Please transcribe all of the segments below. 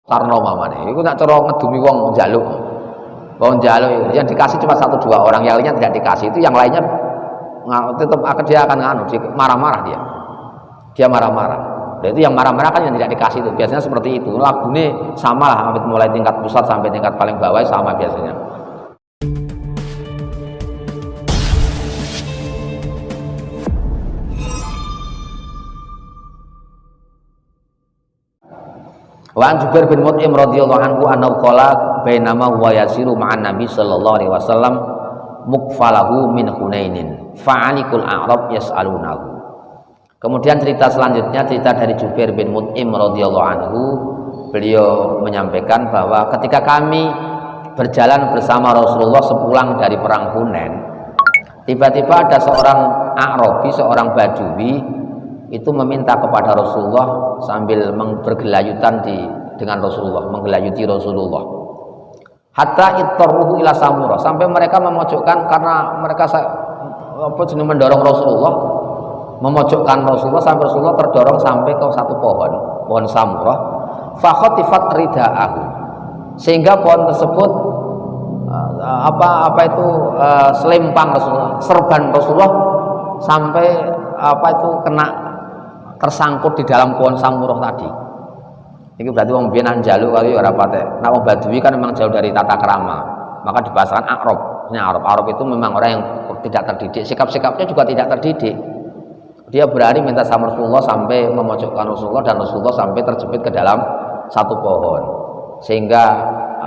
sarno mamane iku nak cara ngedumi wong njaluk. Wong njaluk yang dikasih cuma 1-2 orang, yang lainnya tidak dikasih. Itu yang lainnya tetap dia akan marah-marah dia. Dia marah-marah. Dan itu yang marah-marah kan yang tidak dikasih itu. Biasanya seperti itu. Lagune sama lah, mulai tingkat pusat sampai tingkat paling bawah sama biasanya. Wa an Jubair bin Mut'im radhiyallahu anhu annahu qala bainama huwa yasiru ma'an Nabi sallallahu alaihi wasallam mukfalahu min Hunainin fa'alikul a'rab yas'alunahu. Kemudian cerita selanjutnya, cerita dari Jubair bin Mut'im radhiyallahu anhu, beliau menyampaikan bahwa ketika kami berjalan bersama Rasulullah sepulang dari perang Hunain, tiba-tiba ada seorang A'rabi, seorang Badui itu meminta kepada Rasulullah sambil bergelayutan dengan Rasulullah, menggelayuti Rasulullah. Hatta ittarruhu ila samurah, sampai mereka memojokkan karena mereka mendorong Rasulullah, memojokkan Rasulullah sampai Rasulullah terdorong sampai ke satu pohon samurah. Fa khatifat ridaahu, sehingga pohon tersebut selempang Rasulullah, serban Rasulullah sampai kena tersangkut di dalam pohon samurah tadi. Ini berarti wong biyen njaluk kali ora patek. Nek wong Badui kan memang jauh dari tata krama, maka dibahasakan A'rab. Ini Arab itu memang orang yang tidak terdidik, sikap-sikapnya juga tidak terdidik. Dia berani minta sama Rasulullah sampai memojokkan Rasulullah, dan Rasulullah sampai terjepit ke dalam satu pohon sehingga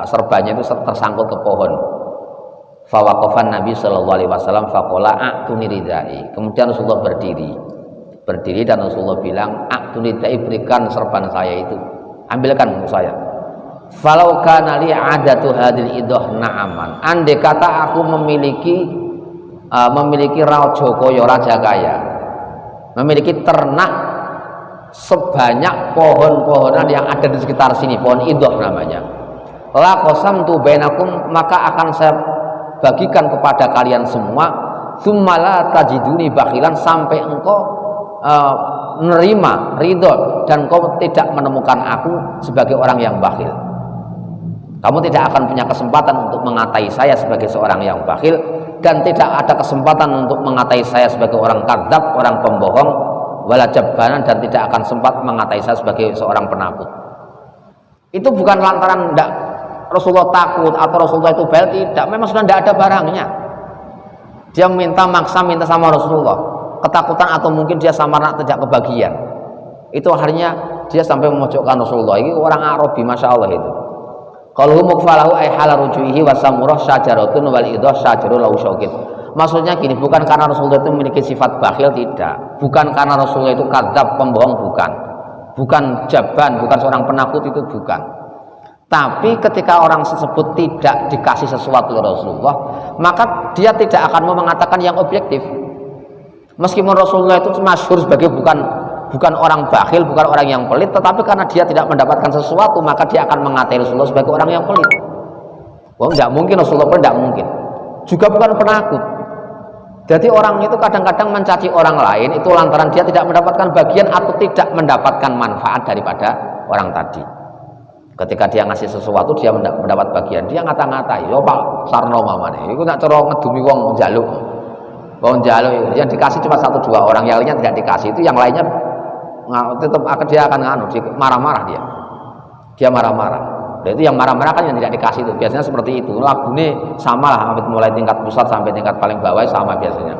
serbannya itu tersangkut ke pohon. Fa waqafan Nabi sallallahu alaihi wasallam faqala a'tuni ridai. Kemudian Rasulullah berdiri dan Rasulullah bilang, a'tuni ridai, berikan serban saya itu, ambilkan untuk saya. Falau kana li adatu hadil idah na'aman, andai kata aku memiliki raja kaya, memiliki ternak sebanyak pohon-pohonan yang ada di sekitar sini, pohon idah namanya, la qasamtu bainakum, maka akan saya bagikan kepada kalian semua, tsumma la tajiduni bakhilan, sampai engkau menerima ridho dan kau tidak menemukan aku sebagai orang yang bakhil. Kamu tidak akan punya kesempatan untuk mengatai saya sebagai seorang yang bakhil, dan tidak ada kesempatan untuk mengatai saya sebagai orang kadzab, orang pembohong, wala jabbanan, dan tidak akan sempat mengatai saya sebagai seorang penakut. Itu bukan lantaran Rasulullah takut atau Rasulullah itu bail, tidak, memang sudah tidak ada barangnya. Dia minta sama Rasulullah, ketakutan atau mungkin dia sama anak tidak kebagian. Itu akhirnya dia sampai memojokkan Rasulullah. Ini orang Arabi, masya Allah itu. Kalau mukfalahu ay hala rujuihi wa samurah syajaratun wal idah syajarul lahu syaukin. Maksudnya gini, bukan karena Rasulullah itu memiliki sifat bakhil, tidak. Bukan karena Rasulullah itu kadzab, pembohong, bukan. Bukan jaban, bukan seorang penakut, itu bukan. Tapi ketika orang tersebut tidak dikasih sesuatu oleh Rasulullah, maka dia tidak akan mau mengatakan yang objektif. Meskipun Rasulullah itu masyhur sebagai bukan orang bakhil, bukan orang yang pelit, tetapi karena dia tidak mendapatkan sesuatu, maka dia akan mengatai Rasulullah sebagai orang yang pelit. Wah, tidak mungkin, Rasulullah pun tidak mungkin. Juga bukan penakut. Jadi orang itu kadang-kadang mencaci orang lain itu lantaran dia tidak mendapatkan bagian atau tidak mendapatkan manfaat daripada orang tadi. Ketika dia ngasih sesuatu, dia mendapat bagian, dia ngata-ngatai, yo Pak sarno mamane iku nak cara ngedumi wong njaluk. Wong njaluk yang dikasih cuma 1-2 orang, yang lainnya tidak dikasih. Itu yang lainnya tetap dia akan marah-marah dia. Dia marah-marah. Dan itu yang marah-marah kan yang tidak dikasih itu. Biasanya seperti itu. Lagune sama lah, mulai tingkat pusat sampai tingkat paling bawah sama biasanya.